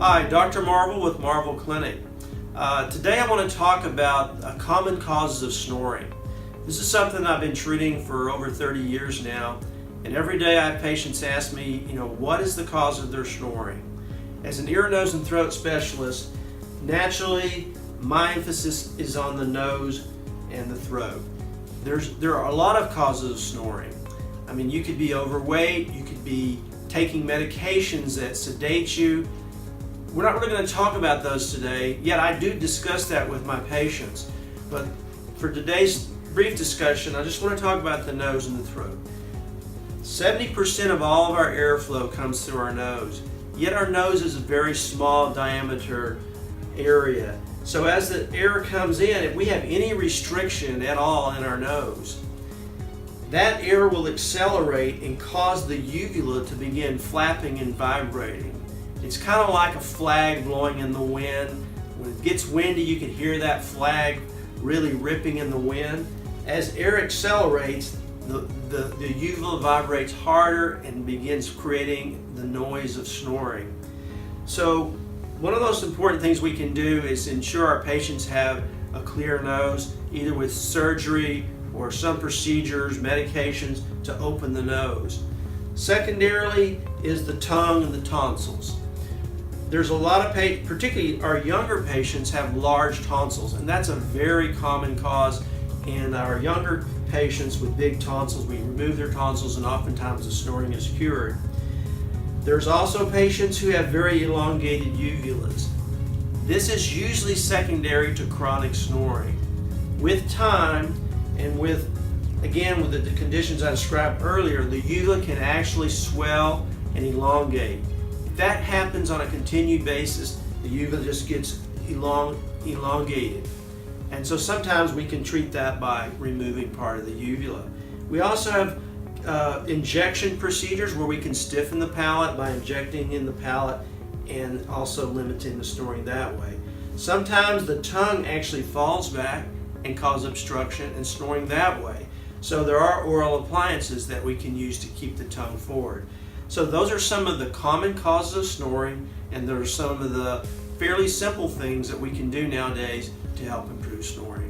Hi, Dr. Marvel with Marvel Clinic. Today I want to talk about common causes of snoring. This is something I've been treating for over 30 years now, and every day I have patients ask me, what is the cause of their snoring? As an ear, nose, and throat specialist, naturally my emphasis is on the nose and the throat. There are a lot of causes of snoring. I mean, you could be overweight, you could be taking medications that sedate you. We're not really going to talk about those today, yet I do discuss that with my patients. But for today's brief discussion, I just want to talk about the nose and the throat. 70% of all of our airflow comes through our nose, yet our nose is a very small diameter area. So as the air comes in, if we have any restriction at all in our nose, that air will accelerate and cause the uvula to begin flapping and vibrating. It's kind of like a flag blowing in the wind. When it gets windy, you can hear that flag really ripping in the wind. As air accelerates, the uvula vibrates harder and begins creating the noise of snoring. So one of the most important things we can do is ensure our patients have a clear nose, either with surgery or some procedures, medications to open the nose. Secondarily is the tongue and the tonsils. There's a lot of patients, particularly our younger patients, have large tonsils, and that's a very common cause in our younger patients with big tonsils. We remove their tonsils and oftentimes the snoring is cured. There's also patients who have very elongated uvulas. This is usually secondary to chronic snoring. With time and with the conditions I described earlier, the uvula can actually swell and elongate. If that happens on a continued basis, the uvula just gets elongated. And so sometimes we can treat that by removing part of the uvula. We also have injection procedures where we can stiffen the palate by injecting in the palate and also limiting the snoring that way. Sometimes the tongue actually falls back and cause obstruction and snoring that way. So there are oral appliances that we can use to keep the tongue forward. So those are some of the common causes of snoring, and there are some of the fairly simple things that we can do nowadays to help improve snoring.